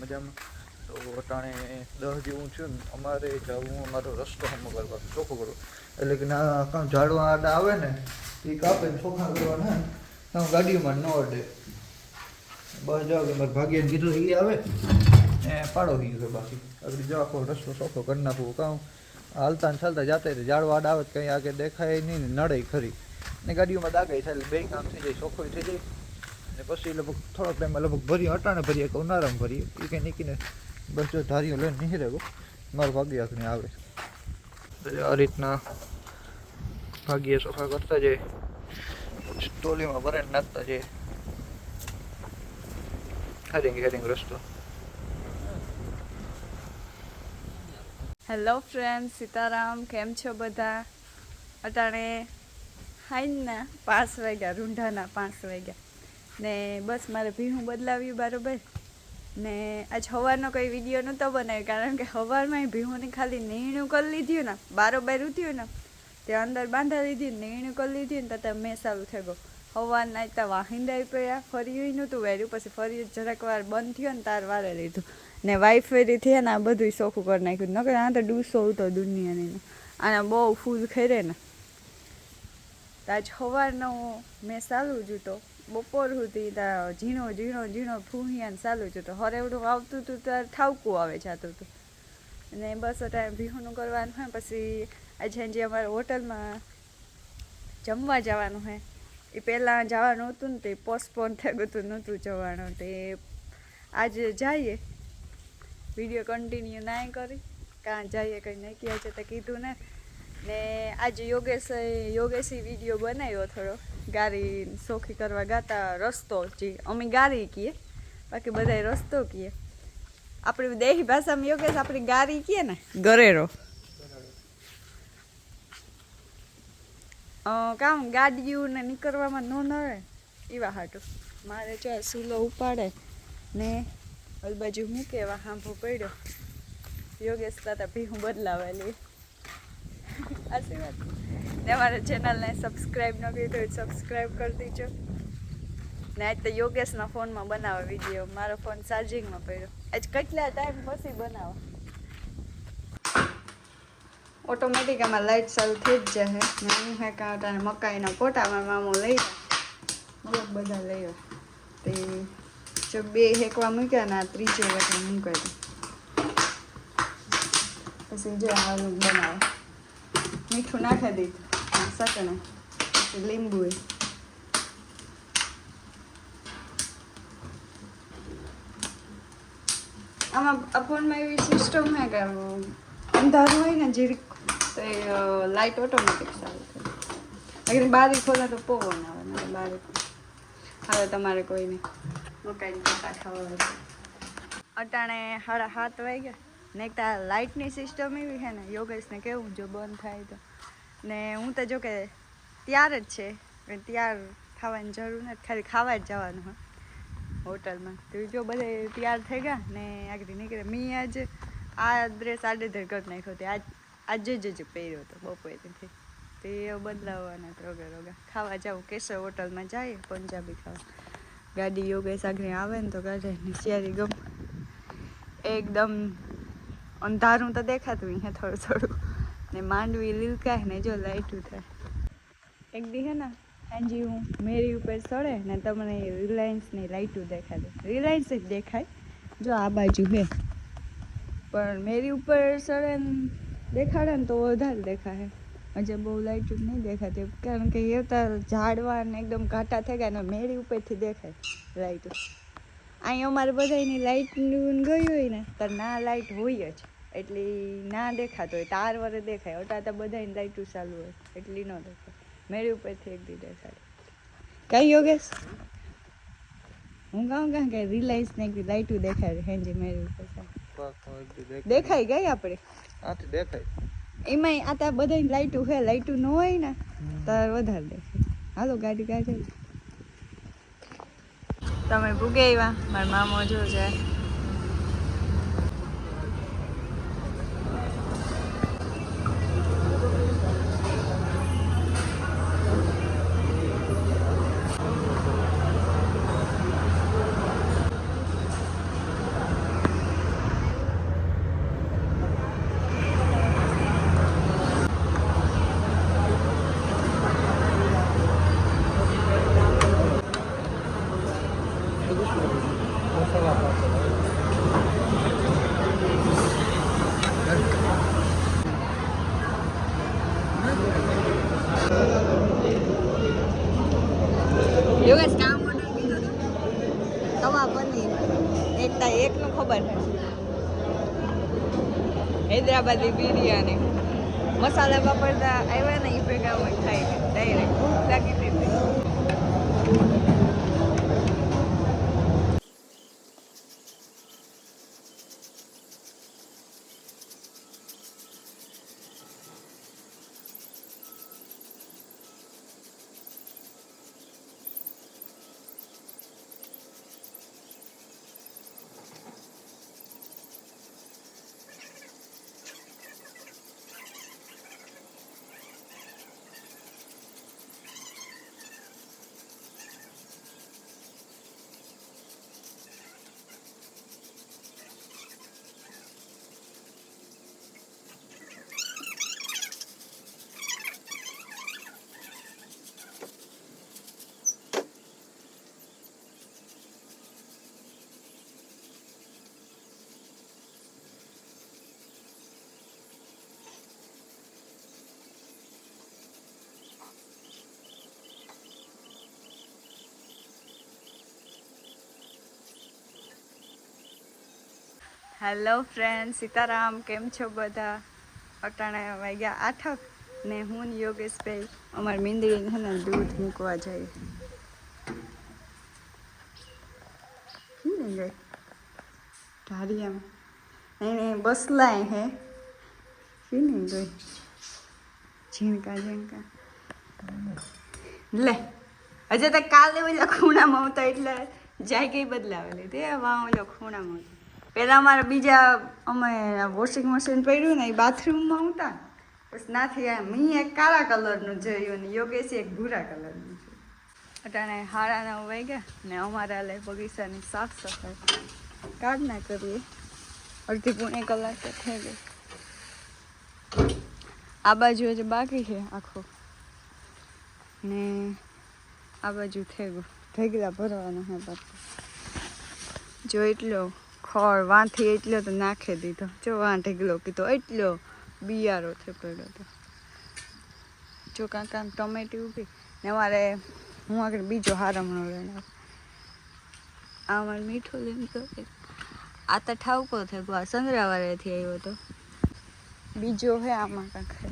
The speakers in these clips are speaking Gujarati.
મજામાં. તો અટાણે 10 જેવું થયું ને અમારે જવું અમારો રસ્તો હમ કરવા ચોખ્ખો કરવો એટલે કે ના કામ ઝાડવા આડા આવે ને એ કાપે ને ચોખ્ખા કરવાના કામ ગાડીમાં ન અડે. બસ જાઓ કે મારે ભાગ્યને કીધું એ આવે ને પાડો ગયું છે બાકી આગળ જો આખો રસ્તો ચોખ્ખો કરી નાખવું કામ હાલતા ને ચાલતા જતા હોય ઝાડવા આડા આવે તો કંઈ આગળ દેખાય નહીં ને નડે ખરી ને ગાડીઓમાં દાગાઈ થાય એટલે બે કામ થઈ જાય ચોખ્ખો થઈ જાય. ને પછી લગભગ થોડાક ટાઈમમાં લગભગ ભરીએ અટાણે ભરીએ કે ઉનાળામાં ભરીએ એ કંઈ નીકળીને બસ જો ધારીઓ લઈને નહીં રહેવું મારો ભાગ્ય આંખને આવે. આ રીતના ભાગ્ય સફા કરતા જાય ટોલીમાં ભરાઈને નાખતા જાય. હેરિંગ રસ્તો. Hello friend, Sitaram. કેમ છો બધા? અટાણે હાઈના 5 વાગ્યા, રૂંઢાના 5 વાગ્યા ને બસ મારે ભીહું બદલાવ્યું બરાબર. ને આજ સવારનો કોઈ વિડીયો નહોતો બનાવ્યો કારણ કે સવારમાં ભીહુંની ખાલી નીણું કરી લીધું ને બારોબાર ઉઠ્યું ને ત્યાં અંદર બાંધા લીધી ને નીણું કરી લીધી ને ત્યાં મેં સારું થઈ ગયો. સવારના ત્યાં વાહિંદાઈ પડ્યા ફરી નહોતું વેર્યું પછી ફરી જરાક વાર બંધ થયો ને તાર વારે લીધું ને વાઈફેરી થયા ને આ બધું ચોખ્ખું કરી નાખ્યું. નકર આ તો ડૂસો હતો દુનિયાની આને બહુ ફૂલ ખેરે ને આજ સવારનો મેં ચાલુ જ તો બપોર સુધી ત્યાં ઝીણો ફૂહિયાને ચાલુ જ તો હરેવડું આવતું હતું ત્યારે ઠાવકું આવે જતું હતું. અને બસ અત્યારે ભીહુંનું કરવાનું હોય પછી આજે જે અમારે હોટલમાં જમવા જવાનું હોય એ પહેલાં જવાનું હતું ને તે પોસ્ટપોન થઈ ગયું નહોતું જવાનું તે આજે જઈએ. વિડીયો કન્ટિન્યુ ના કરી કાં જઈએ કંઈ નહીં કહે છે તો કીધું ને આજે યોગેશી વિડીયો બનાવ્યો થોડો ગાડી સોખી કરવા ગાતા રસ્તો જે અમે ગાડી કહીએ બાકી બધા રસ્તો કહીએ. આપણી દેહી ભાષામાં યોગેશ આપણી ગાડી કહીએ ને ગરેરો કામ ગાડીઓને નીકળવામાં ન નડે એવા હાટું મારે જો સૂલો ઉપાડે ને ઓલ બાજુ મૂકે એવા હાંભો પડ્યો. યોગેશ તાતા ભીહું બદલાવેલી આશીર્વાદ ને અમારા ચેનલને સબસ્ક્રાઈબ ન કરી તો સબસ્ક્રાઈબ કરી દીજો. ને આજ તો યોગેશના ફોનમાં બનાવે વિડીયો, મારો ફોન ચાર્જિંગમાં પડ્યો. આજ કેટલા ટાઈમ પછી બનાવો ઓટોમેટિક આમાં લાઇટ ચાલુ થઈ જ જાય. ને હું હે કાંટાને મકાઈના પોટા મારા મામો લઈ ગયા બધા લઈ તે જો 2 હેકવા મૂક્યા ને આ ત્રીજો વખત મૂકાય પછી જો આવું બનાવે મીઠું નાખી દીધું સકણે પછી લીંબુ આમાં આ ફોનમાં એવી સિસ્ટમ હે કે અંધારું હોય ને જીરીક તો લાઇટ ઓટોમેટિક ચાલુ થાય. અગર બારી ખોલે તો પવન આવે ને બારી હવે તમારે કોઈ નહીં મકાઈની પોતા ખાવા અટાણે 7:30 વાગ્યા ને એક લાઇટની સિસ્ટમ એવી છે ને યોગેશને કેવું જો બંધ થાય તો ને હું તો જો કે તૈયાર જ છે તૈયાર થવાની જરૂર નથી ખાલી ખાવા જ જવાનું હોય હોટલમાં. તો જો બધે તૈયાર થઈ ગયા ને આગળ નીકળે મેં આજ આ ડ્રેસ આડેધડ કરી નાખ્યો તે આજે જ પહેર્યો હતો બપોરેથી તે બદલાવવાના રોગા ખાવા જાઉં કેશવ હોટલમાં જઈએ પંજાબી ખાવા. ગાડી યોગેશ આગળ આવે ને તો કાઢે નિશિયારી ગમ એકદમ અંધારું તો દેખાતું અહીંયા થોડું ને માંડવી લીલકાય ને જો લાઈટું થાય. એક દી હે ને હાજી હું મેરી ઉપર ચડે ને તમને રિલાયન્સની લાઈટું દેખાડે. રિલાયન્સ જ દેખાય જો આ બાજુ હે પણ મેરી ઉપર ચડે ને દેખાડે ને તો વધારે દેખાય. હજે બહુ લાઈટું નહીં દેખાતી કારણ કે એ તો ઝાડવા ને એકદમ ઘાટા થઈ ગયા ને મેરી ઉપરથી દેખાય લાઈટો. અહીં અમારે બધાની લાઇટનું ગયું હોય ને તો ના લાઇટ હોય જ એટલી ના દેખાતો હોય તાર વરે દેખાય. અટાતા બધાની લાઇટું ચાલુ હોય એટલી ન દેખાય. મેરી ઉપરથી એક દી દેખાય. કઈ યોગેશ હું કહું કે રિલાયન્સ ને એક લાઇટું દેખાય હેંજી મેરી ઉપર દેખાઈ ગઈ આપણે આથી દેખાય એમાંય આ ત્યાં બધાની લાઇટું હે લાઇટું ન હોય ને તાર વધારે દેખાય. હાલો ગાડી કાઢે તમે ભૂગે આવ્યા મારા મામો જો છે. યોગેશ કામ ઓર્ડર કીધો તો કવા પનીર એકનું ખબર છે હૈદરાબાદી બિરયાની મસાલા વાપરતા આવ્યા ને એ ભેગા હોય ખાઈ ડાયરેક્ટ ભૂખ લાગી હતી હેલો ફ્રેન્ડ સીતારામ કેમ છો બધા અટાણે વાગ્યા 8 ને હું ને યોગેશભાઈ અમારી મીંદડીને છે ને દૂધ મૂકવા જઈએ ગઈ ઢારિયામાં એને બસલાય હે નહીં ગઈ ઝીણકા લે હજે તો કાલે ઓલા ખૂણામાં આવતા એટલે જાય ગઈ બદલાવેલી તે વાં ઓલો ખૂણામાં આવતા પહેલાં અમારે બીજા અમે વોશિંગ મશીન પડ્યું ને એ બાથરૂમમાં આવતા બસ નાથી મેં એક કાળા કલરનું જોયું ને યોગેશ એક ભૂરા કલરનું જોયું અટાણે 9:30 વાગ્યા ને અમારા લે બગીચાની સાફ સફાઈ કાઢ ના કરીએ અડધી પોણી કલાક થઈ ગઈ આ બાજુ હજી બાકી છે આખું ને આ બાજુ થઈ ગયું ઢેગલા ભરવાના હે બાપુ જો એટલો ખોળ વાંથી એટલો તો નાખી દીધો જો વાં ઢેગલો કીધો એટલો બિયારો થઈ પડ્યો હતો જો કાંક ટમેટી ઊભી ને અમારે હું આગળ બીજો હારમણો લઈને આ અમારે મીઠું લઈને તો આ તો ઠાવકો થઈ ગયો આ સંગ્રાવાળાથી આવ્યો હતો બીજો હે આમાં કાંક હે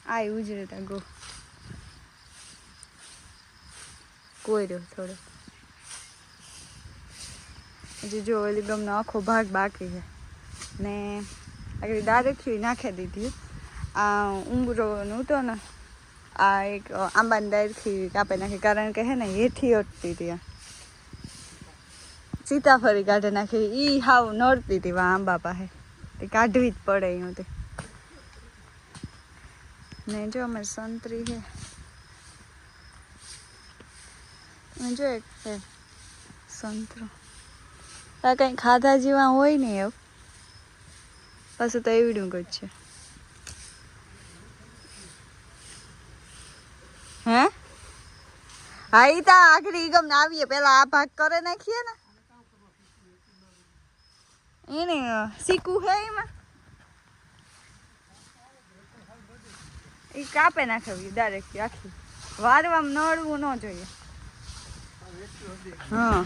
આ ઉજરેતા ગો કોઈ રહ્યો થોડો હજી જો ઓલી ગમનો આખો ભાગ બાકી છે ને આગળ ડાયરેક્ટલી નાખી દીધી આ ઉંબરો નહોતો ને આ એક આંબાની ડાયરેક્ટલી કાપી નાખી કારણ કે હે ને હેઠી અટતી હતી સીતાફળી કાઢી નાખી એ હાવ નડતી હતી વા આંબા પાસે તે કાઢવી જ પડે અહીંથી ને જો અમારે સંતરી છે જો એક છે સંતરો આ કંઈ ખાધા જેવા હોય ને એવું પાછું તો એવડું જ છે હે હા એ તો આખરી ગમ ને આવીએ પેલા આ ભાગ કરે નાખીએ ને એને શીખવું હે એમાં એ કાપે નાખવી ડાયરેક્ટ આખી વારવામાં નડવું ન જોઈએ હા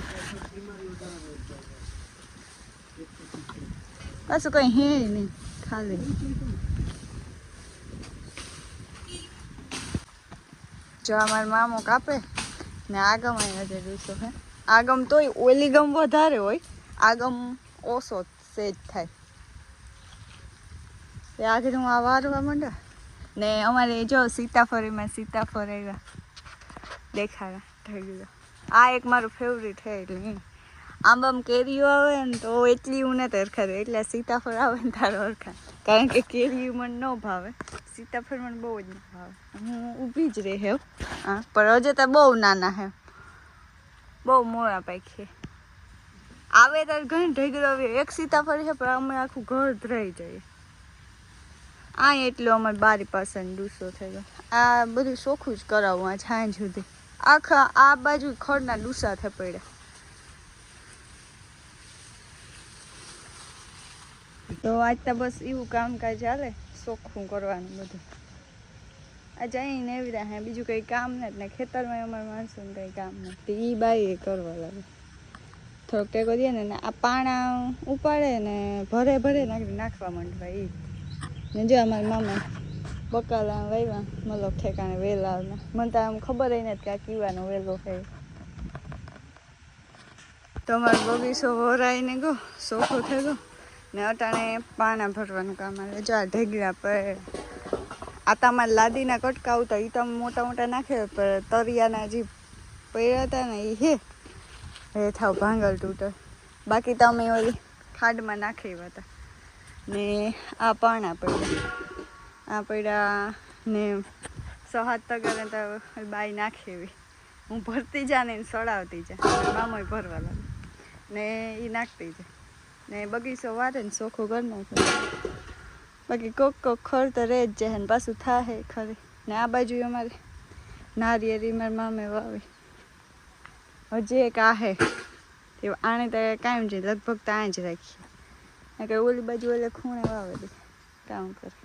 પાછું કઈ હે નહીં ખાલી જો અમારા મામો કાપે ને આગમ હજાર દિવસો હે આગમ તોય ઓલી ગમ વધારે હોય આગમ ઓછો સેજ થાય એ આગળ હું આ વારવા માંડા ને અમારે જો સીતાફળીમાં સીતાફળ આવ્યા દેખાડા થઈ ગયું આ એક મારું ફેવરિટ છે એટલે આંબામાં કેરીઓ આવે ને તો એટલી હું નથી હરખાતું એટલે સીતાફળ આવે ને તારો હરખા કારણ કે કેરી મને ન ભાવે સીતાફળ મને બહુ જ ન ભાવે હું ઊભી જ રહે હે હા પણ હજુ તો બહુ નાના હે બહુ મોડા પાખીએ આવે ત્યારે ઘણી ઢેગલો આવે એક સીતાફળ છે પણ અમે આખું ઘર ધરાઈ જઈએ આ એટલો અમારે બારી પાસેનો ડૂસો થઈ ગયો આ બધું ચોખ્ખું જ કરાવું આ છાંય સુધી આખા આ બાજુ ખડના ડૂસા થઈ પડ્યા તો આજ તો બસ એવું કામકાજ ચાલે, ચોખ્ખું કરવાનું બધું. આ જઈને એવી રહ્યા બીજું કંઈ કામ નથી ને ખેતરમાં અમારા માણસોને કંઈ કામ નથી. એ બાઈ કરવા લાગે થોડોક ટેકો દે ને આ પાણા ઉપાડે ને ભરે નાખવા માંડવા એ ને. જો અમારા મામા બકાલા વાવ્યા મતલબ ઠેકાણે વેલા. મને તો આમ ખબર નથી કે આ કીવાનો વેલો છે. તો અમારો બગીચો વરાઈને ગયો, ચોખ્ખો થઈ ગયો ને અટાણે પાણા ભરવાનું કામ આવે. જો આ ઢેગલા પર આ તમારે લાદીના કટકા આવતા એ તમે મોટા મોટા નાખે પણ તરિયાના જે પડ્યા હતા ને એ એ થાવ ભાંગલ તૂટે. બાકી તમે ઓલી ખાડમાં નાખી હતા ને આ પાણા પડ્યા ને 6-7 તગર તો બાઈ નાખી એવી. હું ભરતી જા ને સડાવતી જા, મામોય ભરવા લાગે ને એ નાખતી જાય ને બગીચો વારે ને ચોખ્ખો કરી નાખે. બાકી કોક ખર તો રહે જ જાય ને પાછું થાય ખરી. ને આ બાજુ અમારે નારિયેળી મારા મામે વાવી. હજી એક આહે આને તો કાયમ છે લગભગ તો આ જ રાખીએ કે ઓલી બાજુ ઓલે ખૂણે વાવેલી કામ કરે.